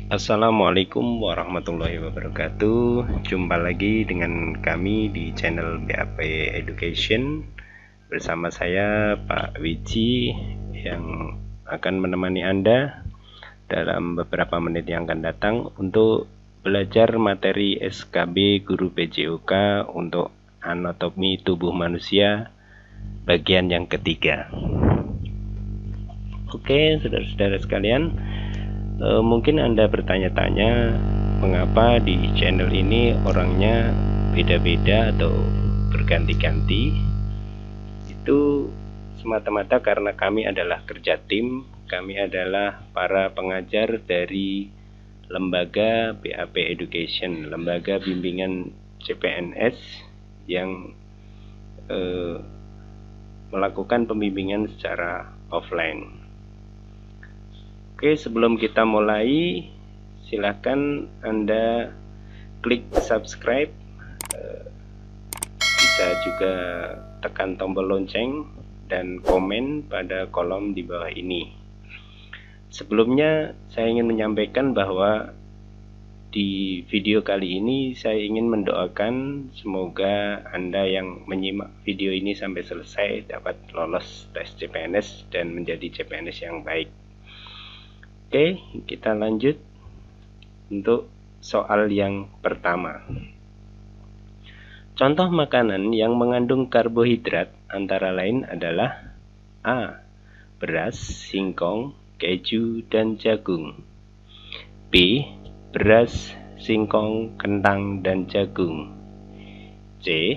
Assalamualaikum warahmatullahi wabarakatuh. Jumpa lagi dengan kami di channel BAP Education. Bersama saya Pak Wiji yang akan menemani Anda dalam beberapa menit yang akan datang untuk belajar materi SKB Guru PJOK untuk anatomi tubuh manusia bagian yang ketiga. Oke, saudara-saudara sekalian, mungkin Anda bertanya-tanya mengapa di channel ini orangnya beda-beda atau berganti-ganti. Itu semata-mata karena kami adalah kerja tim, kami adalah para pengajar dari lembaga BAP Education, lembaga bimbingan CPNS yang melakukan pembimbingan secara offline. Oke, sebelum kita mulai, silakan Anda klik subscribe, bisa juga tekan tombol lonceng dan komen pada kolom di bawah ini. Sebelumnya saya ingin menyampaikan bahwa di video kali ini saya ingin mendoakan semoga Anda yang menyimak video ini sampai selesai dapat lolos tes CPNS dan menjadi CPNS yang baik. Oke, kita lanjut untuk soal yang pertama. Contoh makanan yang mengandung karbohidrat antara lain adalah A. Beras, singkong, keju, dan jagung. B. Beras, singkong, kentang, dan jagung. C.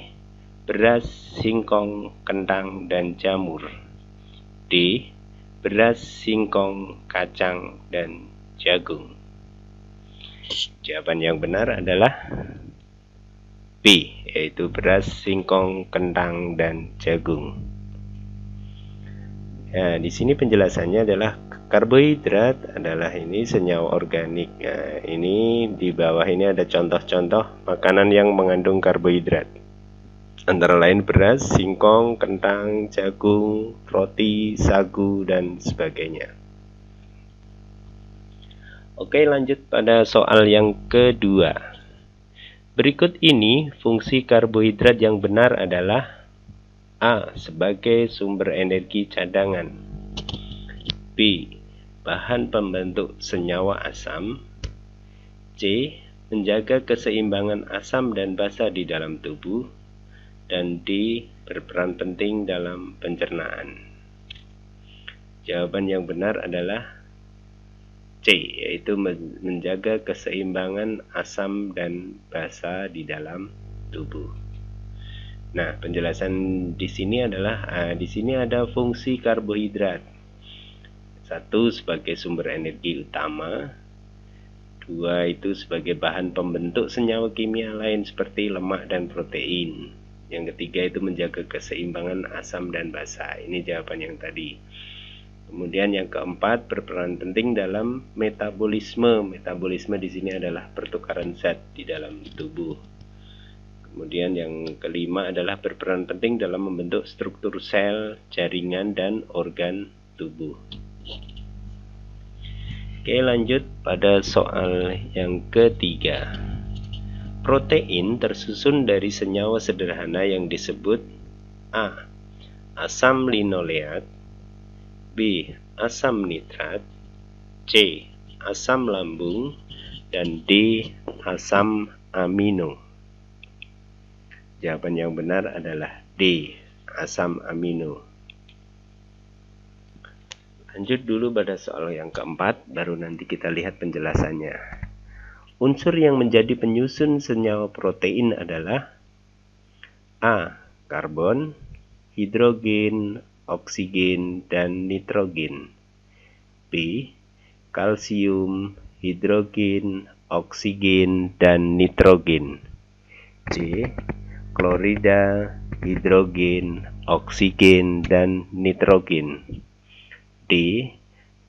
Beras, singkong, kentang, dan jamur. D. Beras, singkong, kacang, dan jagung. Jawaban yang benar adalah B, yaitu beras, singkong, kentang, dan jagung. Nah, di sini penjelasannya adalah karbohidrat adalah ini senyawa organik. Nah, ini di bawah ini ada contoh-contoh makanan yang mengandung karbohidrat. Antara lain beras, singkong, kentang, jagung, roti, sagu, dan sebagainya. Oke, lanjut pada soal yang kedua. Berikut ini fungsi karbohidrat yang benar adalah A. Sebagai sumber energi cadangan. B. Bahan pembentuk senyawa asam. C. Menjaga keseimbangan asam dan basa di dalam tubuh. Dan D. Berperan penting dalam pencernaan. Jawaban yang benar adalah C, yaitu menjaga keseimbangan asam dan basa di dalam tubuh. Nah, penjelasan di sini adalah di sini ada fungsi karbohidrat. 1. Sebagai sumber energi utama. 2. Itu sebagai bahan pembentuk senyawa kimia lain seperti lemak dan protein. Yang ketiga itu menjaga keseimbangan asam dan basa. Ini jawaban yang tadi. Kemudian yang keempat berperan penting dalam metabolisme. Metabolisme di sini adalah pertukaran zat di dalam tubuh. Kemudian yang kelima adalah berperan penting dalam membentuk struktur sel, jaringan, dan organ tubuh. Oke, lanjut pada soal yang ketiga. Protein tersusun dari senyawa sederhana yang disebut A. Asam linoleat, B. Asam nitrat, C. Asam lambung, dan D. Asam amino. Jawaban yang benar adalah D. Asam amino. Lanjut dulu pada soal yang keempat, baru nanti kita lihat penjelasannya. Unsur yang menjadi penyusun senyawa protein adalah A. Karbon, hidrogen, oksigen, dan nitrogen. B. Kalsium, hidrogen, oksigen, dan nitrogen. C. Klorida, hidrogen, oksigen, dan nitrogen. D.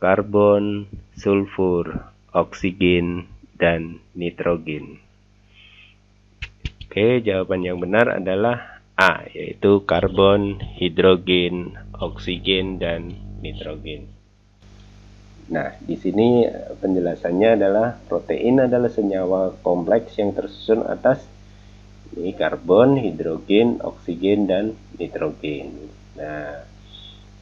Karbon, sulfur, oksigen, dan nitrogen. Oke, jawaban yang benar adalah A, yaitu karbon, hidrogen, oksigen, dan nitrogen. Nah, di sini penjelasannya adalah protein adalah senyawa kompleks yang tersusun atas ini karbon, hidrogen, oksigen, dan nitrogen. Nah,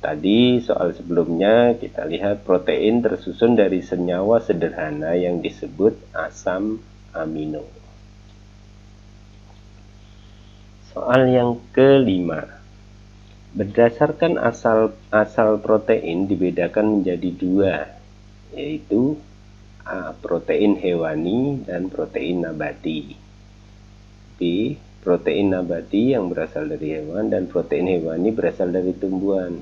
tadi soal sebelumnya kita lihat protein tersusun dari senyawa sederhana yang disebut asam amino. Soal yang kelima. Berdasarkan asal protein dibedakan menjadi dua, yaitu A. Protein hewani dan protein nabati. B. Protein nabati yang berasal dari hewan dan protein hewani berasal dari tumbuhan.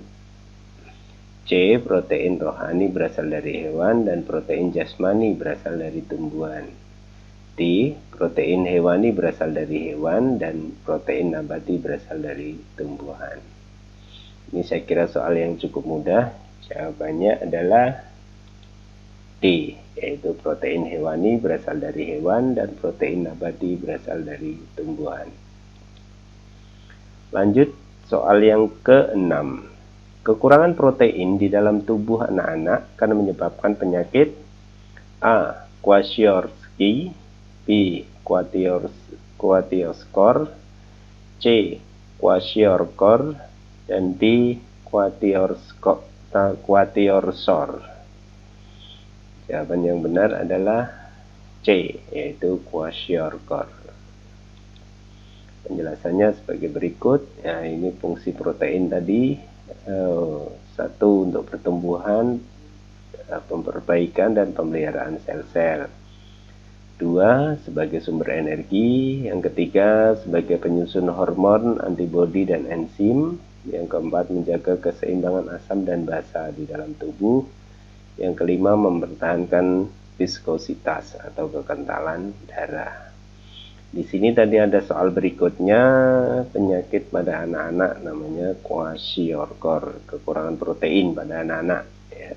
C. Protein rohani berasal dari hewan dan protein jasmani berasal dari tumbuhan. D. Protein hewani berasal dari hewan dan protein nabati berasal dari tumbuhan. Ini saya kira soal yang cukup mudah. Jawabannya adalah D, yaitu protein hewani berasal dari hewan dan protein nabati berasal dari tumbuhan. Lanjut soal yang ke-6. Kekurangan protein di dalam tubuh anak-anak akan menyebabkan penyakit A. Kwashiorkor, B. Kwashiorkor, C. Kwashiorkor, dan D. Kwashiorkor. Jawaban yang benar adalah C, yaitu Kwashiorkor. Penjelasannya sebagai berikut. Ya, ini fungsi protein tadi. Satu, untuk pertumbuhan, perbaikan dan pemeliharaan sel-sel. Dua, sebagai sumber energi. Yang ketiga, sebagai penyusun hormon, antibodi, dan enzim. Yang keempat, menjaga keseimbangan asam dan basa di dalam tubuh. Yang kelima, mempertahankan viskositas atau kekentalan darah. Di sini tadi ada soal berikutnya, penyakit pada anak-anak namanya kwashiorkor, kekurangan protein pada anak-anak. Ya.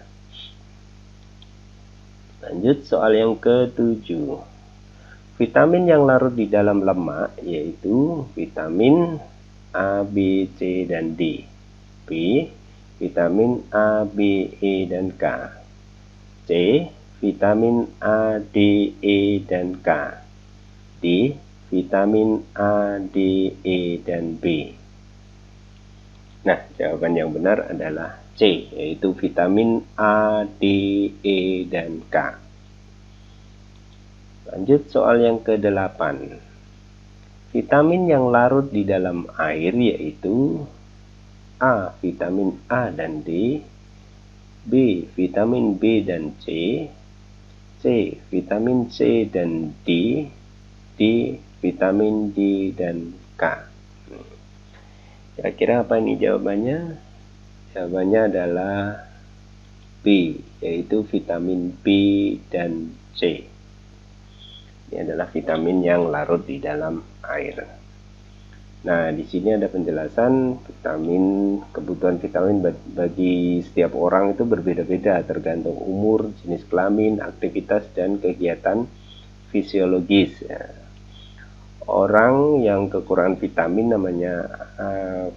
Lanjut soal yang ke-7. Vitamin yang larut di dalam lemak yaitu vitamin A, B, C, dan D. B. Vitamin A, B, E, dan K. C. Vitamin A, D, E, dan K. D. Vitamin A, D, E, dan B. Nah, jawaban yang benar adalah C, yaitu vitamin A, D, E, dan K. Lanjut soal yang ke-8. Vitamin yang larut di dalam air yaitu A. Vitamin A dan D, B. Vitamin B dan C, C. Vitamin C dan D, D. Vitamin D dan K. Kira-kira apa ini jawabannya? Jawabannya adalah B, yaitu vitamin B dan C. Ini adalah vitamin yang larut di dalam air. Nah, di sini ada penjelasan kebutuhan vitamin bagi setiap orang itu berbeda-beda tergantung umur, jenis kelamin, aktivitas, dan kegiatan fisiologis. Ya. Orang yang kekurangan vitamin namanya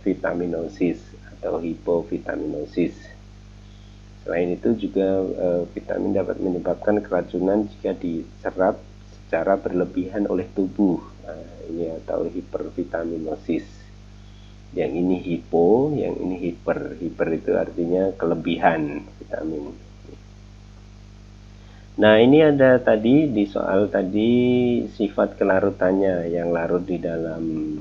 vitaminosis atau hipovitaminosis. Selain itu juga vitamin dapat menyebabkan keracunan jika diserap secara berlebihan oleh tubuh. Nah, ini atau hipervitaminosis. Yang ini hipo, yang ini hiper. Hiper itu artinya kelebihan vitamin. Nah, ini ada tadi di soal tadi sifat kelarutannya yang larut di dalam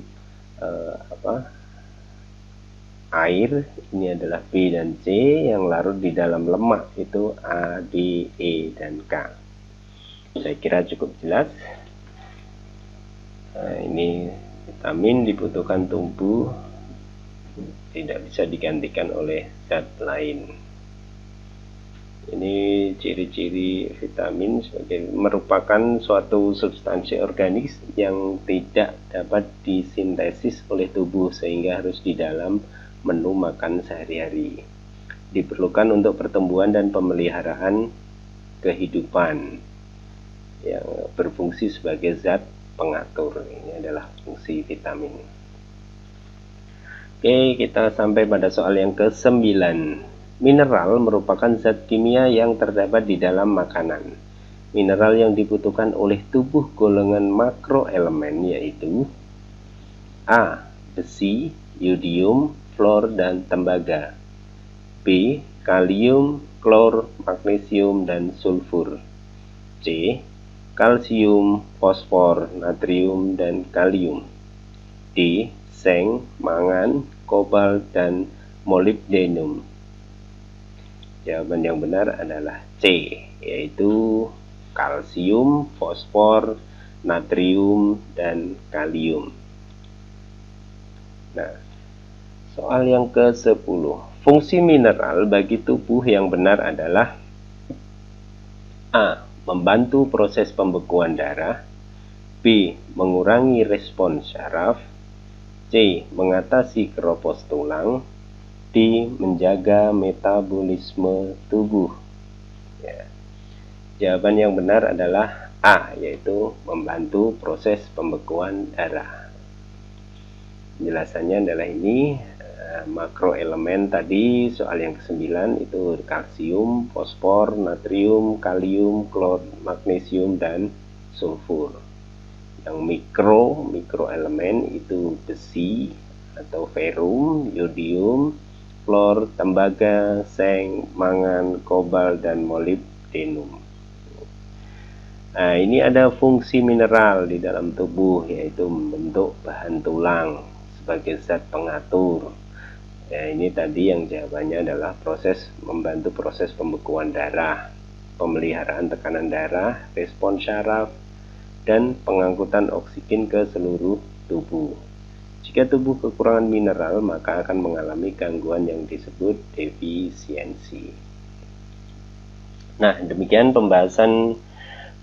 air. Ini adalah B dan C, yang larut di dalam lemak itu A, D, E, dan K. Saya kira cukup jelas. Nah, ini vitamin dibutuhkan tubuh, tidak bisa digantikan oleh zat lain. Ini ciri-ciri vitamin merupakan suatu substansi organik yang tidak dapat disintesis oleh tubuh sehingga harus di dalam menu makan sehari-hari. Diperlukan untuk pertumbuhan dan pemeliharaan kehidupan yang berfungsi sebagai zat pengatur. Ini adalah fungsi vitamin. Oke, kita sampai pada soal yang ke-9. Mineral merupakan zat kimia yang terdapat di dalam makanan. Mineral yang dibutuhkan oleh tubuh golongan makroelemen yaitu A. Besi, yodium, fluor, dan tembaga. B. Kalium, klor, magnesium, dan sulfur. C. Kalsium, fosfor, natrium, dan kalium. D. Seng, mangan, kobalt, dan molibdenum. Jawaban yang benar adalah C, yaitu kalsium, fosfor, natrium, dan kalium. Nah, soal yang ke-10. Fungsi mineral bagi tubuh yang benar adalah A. Membantu proses pembekuan darah. B. Mengurangi respon syaraf. C. Mengatasi keropos tulang. D. Menjaga metabolisme tubuh. Ya. Jawaban yang benar adalah A, yaitu membantu proses pembekuan darah. Penjelasannya adalah ini. Makroelemen tadi soal yang ke-9 itu kalsium, fosfor, natrium, kalium, klor, magnesium, dan sulfur. Yang mikroelemen itu besi atau ferum, yodium, fluor, tembaga, seng, mangan, kobalt, dan molibdenum. Nah, ini ada fungsi mineral di dalam tubuh, yaitu membentuk bahan tulang sebagai zat pengatur. Ya, ini tadi yang jawabannya adalah membantu proses pembekuan darah, pemeliharaan tekanan darah, respon syaraf, dan pengangkutan oksigen ke seluruh tubuh. Jika tubuh kekurangan mineral, maka akan mengalami gangguan yang disebut defisiensi. Nah, demikian pembahasan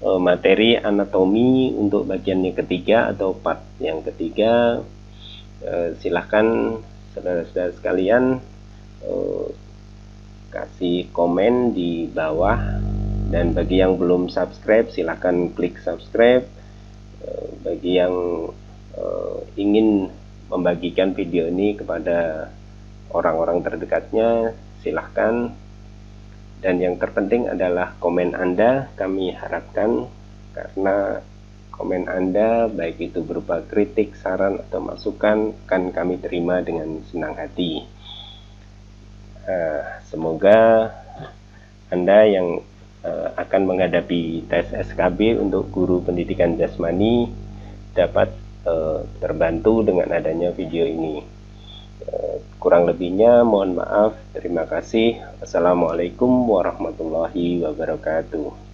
materi anatomi untuk bagian yang ketiga atau part yang ketiga. Silahkan saudara-saudara sekalian kasih komen di bawah, dan bagi yang belum subscribe silahkan klik subscribe. Bagi yang ingin membagikan video ini kepada orang-orang terdekatnya, silahkan. Dan yang terpenting adalah komen Anda, kami harapkan, karena komen Anda baik itu berupa kritik, saran, atau masukan akan kami terima dengan senang hati. Semoga Anda yang akan menghadapi tes SKB untuk guru pendidikan jasmani dapat terbantu dengan adanya video ini. Kurang lebihnya mohon maaf. Terima kasih. Wassalamualaikum warahmatullahi wabarakatuh.